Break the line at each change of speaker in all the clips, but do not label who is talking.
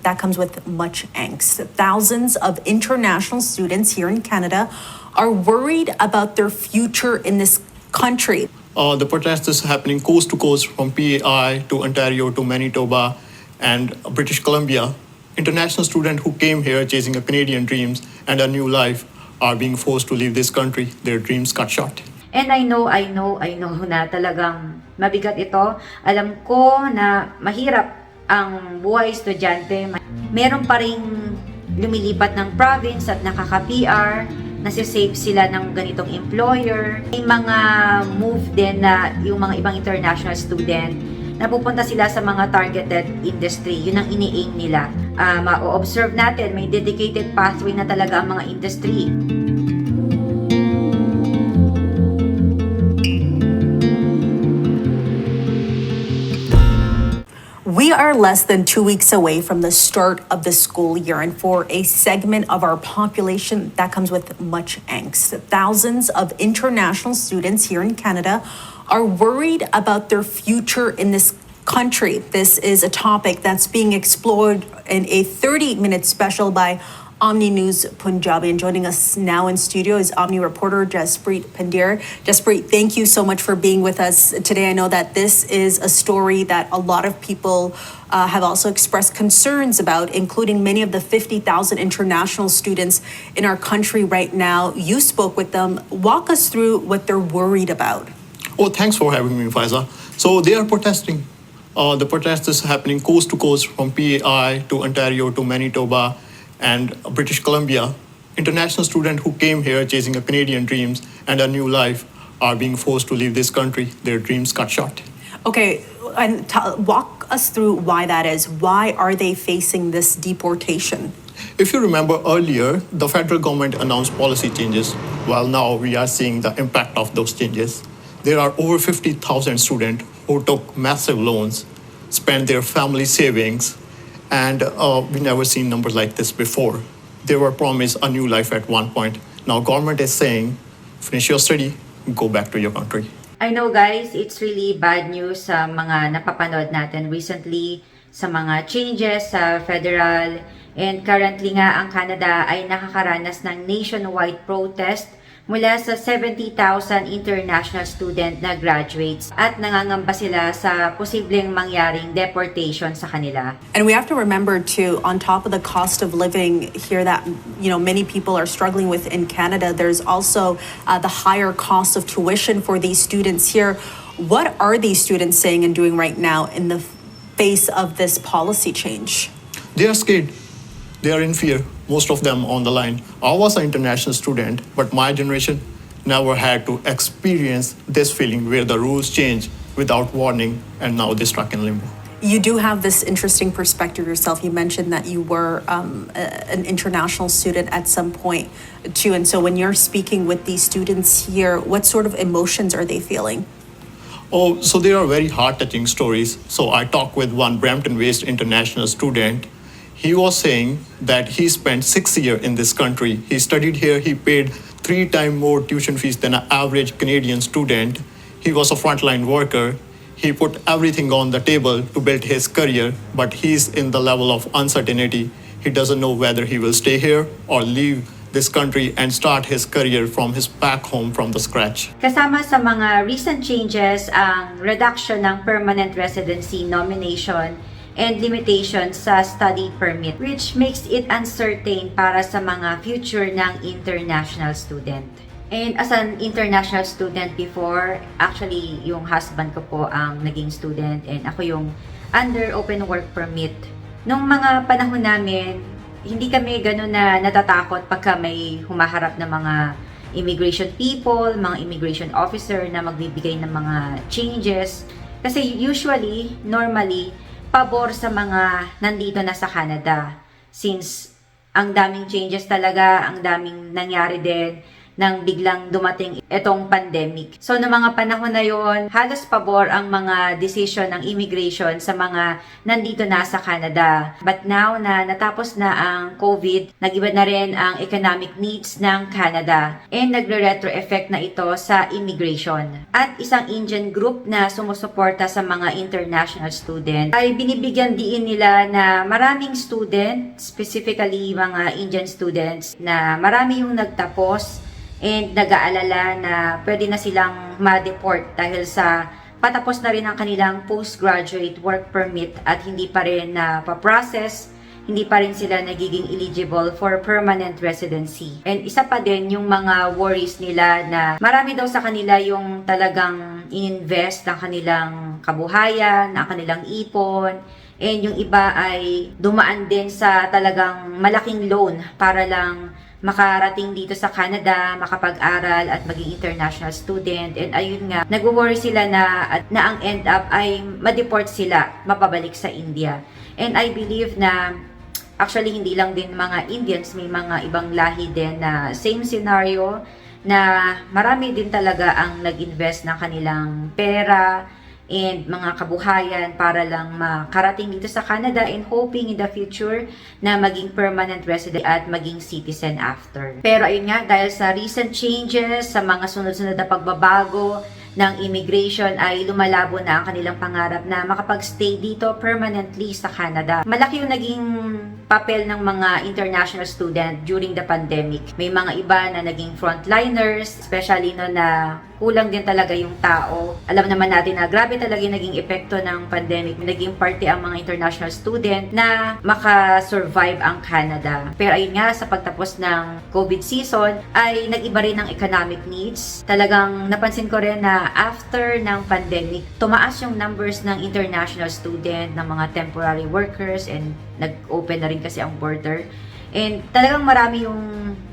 that comes with much angst. Thousands of international students here in Canada are worried about their future in this country.
The protest is happening coast to coast from PEI to Ontario to Manitoba and British Columbia. International students who came here chasing a Canadian dreams and a new life are being forced to leave this country, their dreams cut short.
And I know na talagang mabigat ito. Alam ko na mahirap ang buhay estudyante. Meron pa ring lumilipat ng province at nakaka-PR, nasisave sila ng ganitong employer. May mga move din na yung mga ibang international student, napupunta sila sa mga targeted industry. Yun ang ini-aim nila. Ma-observe natin, may dedicated pathway na talaga ang mga industry.
We are less than 2 weeks away from the start of the school year, and for a segment of our population, that comes with much angst. Thousands of international students here in Canada are worried about their future in this country. This is a topic that's being explored in a 30-minute special by Omni News Punjabi. And joining us now in studio is Omni reporter Jaspreet Pandya. Jaspreet, thank you so much for being with us today. I know that this is a story that a lot of people have also expressed concerns about, including many of the 50,000 international students in our country right now. You spoke with them. Walk us through what they're worried about.
Oh, thanks for having me, Faiza. So they are protesting. The protest is happening coast to coast from PEI to Ontario to Manitoba and British Columbia. International students who came here chasing a Canadian dreams and a new life are being forced to leave this country, their dreams cut short.
Okay, and walk us through why that is. Why are they facing this deportation?
If you remember earlier, the federal government announced policy changes, while now we are seeing the impact of those changes. There are over 50,000 students who took massive loans, spent their family savings, and we never seen numbers like this before. They were promised a new life at one point. Now government is saying, finish your study, go back to your country.
I know guys, it's really bad news sa mga napapanood natin recently sa mga changes sa federal, and currently nga ang Canada ay nakakaranas ng nationwide protest mula sa 70,000 international student na graduates at nangangamba sila sa posibleng mangyaring deportation sa kanila.
And we have to remember too, on top of the cost of living here that many people are struggling with in Canada, there's also the higher cost of tuition for these students here. What are these students saying and doing right now in the face of this policy change?
They are scared. They are in fear, most of them on the line. I was an international student, but my generation never had to experience this feeling where the rules change without warning, and now they're stuck in limbo.
You do have this interesting perspective yourself. You mentioned that you were an international student at some point too. And so when you're speaking with these students here, what sort of emotions are they feeling?
Oh, so there are very heart-touching stories. So I talked with one Brampton-based international student. He was saying that he spent 6 years in this country. He studied here. He paid 3 times more tuition fees than an average Canadian student. He was a frontline worker. He put everything on the table to build his career, but he's in the level of uncertainty. He doesn't know whether he will stay here or leave this country and start his career from his back home from the scratch.
Kasama sa mga recent changes ang reduction ng permanent residency nomination and limitations sa study permit, which makes it uncertain para sa mga future ng international student. And as an international student before, actually yung husband ko po ang naging student and ako yung under open work permit. Nung mga panahon namin, hindi kami gano'n na natatakot pagka may humaharap na mga immigration people, mga immigration officer na magbibigay ng mga changes. Kasi usually, normally, pabor sa mga nandito na sa Canada. Since ang daming changes talaga, ang daming nangyari din nang biglang dumating itong pandemic. So, noong mga panahon na yon, halos pabor ang mga decision ng immigration sa mga nandito na sa Canada. But now na natapos na ang COVID, nag-iba na rin ang economic needs ng Canada and nagre-retro effect na ito sa immigration. At isang Indian group na sumusuporta sa mga international student ay binibigyan diin nila na maraming student, specifically mga Indian students, na marami yung nagtapos and nag-aalala na pwede na silang ma-deport dahil sa patapos na rin ang kanilang postgraduate work permit at hindi pa rin na pa-process, hindi pa rin sila nagiging eligible for permanent residency. And isa pa din yung mga worries nila na marami daw sa kanila yung talagang in-invest ng kanilang kabuhayan, ng kanilang ipon, and yung iba ay dumaan din sa talagang malaking loan para lang makarating dito sa Canada, makapag-aral at maging international student. And ayun nga, nag-worry sila na ang end up ay ma-deport sila, mapabalik sa India. And I believe na actually hindi lang din mga Indians, may mga ibang lahi din na same scenario, na marami din talaga ang nag-invest ng kanilang pera and mga kabuhayan para lang makarating dito sa Canada and hoping in the future na maging permanent resident at maging citizen after. Pero ayun nga, dahil sa recent changes, sa mga sunod-sunod na pagbabago ng immigration, ay lumalabo na ang kanilang pangarap na makapag-stay dito permanently sa Canada. Malaki yung naging papel ng mga international student during the pandemic. May mga iba na naging frontliners, especially no na kulang din talaga yung tao. Alam naman natin na grabe talaga yung naging epekto ng pandemic. Naging party ang mga international student na makasurvive ang Canada. Pero ayun nga, sa pagtapos ng COVID season, ay nag-iba rin ang economic needs. Talagang napansin ko rin na after ng pandemic, tumaas yung numbers ng international student, ng mga temporary workers, and nag-open na rin kasi ang border. And talagang marami yung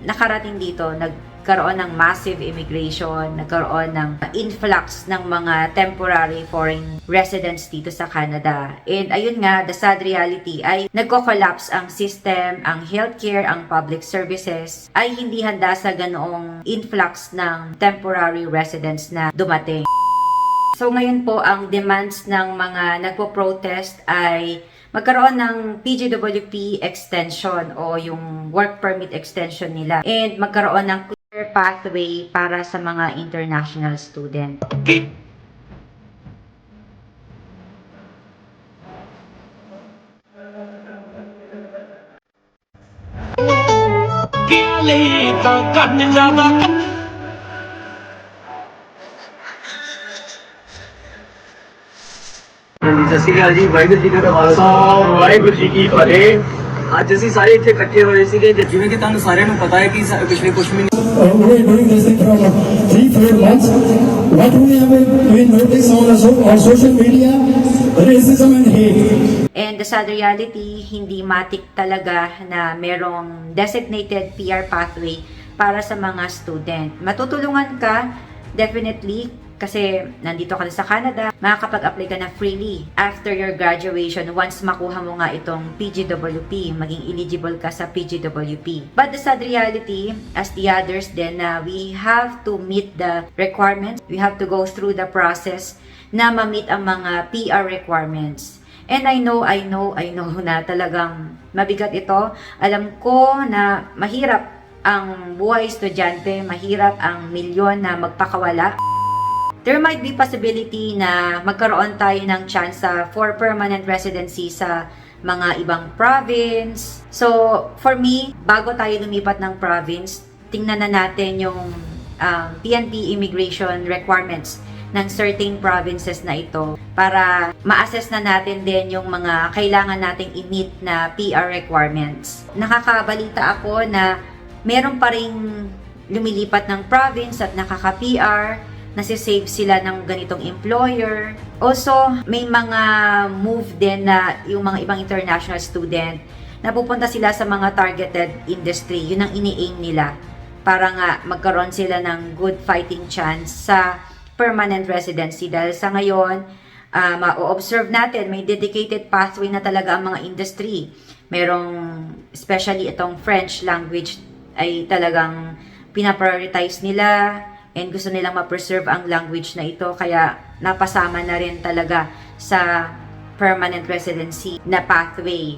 nakarating dito, nagkaroon ng massive immigration, nagkaroon ng influx ng mga temporary foreign residents dito sa Canada. And ayun nga, the sad reality ay nagko-collapse ang system, ang healthcare, ang public services, ay hindi handa sa ganoong influx ng temporary residents na dumating. So ngayon po, ang demands ng mga nagpo-protest ay magkaroon ng PGWP extension o yung work permit extension nila, and magkaroon ng clear pathway para sa mga international student.
ਸਤਿ ਸ਼੍ਰੀ ਅਕਾਲ ਜੀ, ਵਾਹਿਗੁਰੂ ਜੀ ਕਾ ਖਾਲਸਾ, ਵਾਹਿਗੁਰੂ ਜੀ ਕੀ ਫਤਿਹ। ਅੱਜ ਅਸੀਂ ਸਾਰੇ ਇੱਥੇ ਇਕੱਠੇ ਹੋਏ ਸੀਗੇ, ਜਿਵੇਂ ਕਿ ਤੁਹਾਨੂੰ ਸਾਰਿਆਂ ਨੂੰ ਪਤਾ ਹੈ ਕਿ ਪਿਛਲੇ ਕੁਝ ਮਹੀਨੇ
we are doing this thing from 3-4 months. What we have been noticing on social media, racism and hate.
And the sad reality, hindi matik talaga na merong designated PR pathway para sa mga student. Matutulungan ka, definitely, kasi nandito ka na sa Canada, makakapag-apply ka na freely after your graduation once makuha mo nga itong PGWP, maging eligible ka sa PGWP. But the sad reality, as the others then, we have to meet the requirements. We have to go through the process na ma-meet ang mga PR requirements. And I know na talagang mabigat ito. Alam ko na mahirap ang buhay estudyante, mahirap ang milyon na magpakawala. There might be possibility na magkaroon tayo ng chance for permanent residency sa mga ibang province. So, for me, bago tayo lumipat ng province, tingnan na natin yung PNP immigration requirements ng certain provinces na ito para ma-assess na natin din yung mga kailangan nating i-meet na PR requirements. Nakakabalita ako na meron pa ring lumilipat ng province at nakaka-PR, nasisave sila ng ganitong employer. Also, may mga move din na yung mga ibang international student na pupunta sila sa mga targeted industry. Yun ang ini-aim nila para nga magkaroon sila ng good fighting chance sa permanent residency. Dahil sa ngayon, ma-observe natin, may dedicated pathway na talaga ang mga industry. Merong, especially itong French language, ay talagang pinaprioritize nila and gusto nilang ma-preserve ang language na ito, kaya napasama na rin talaga sa permanent residency na pathway.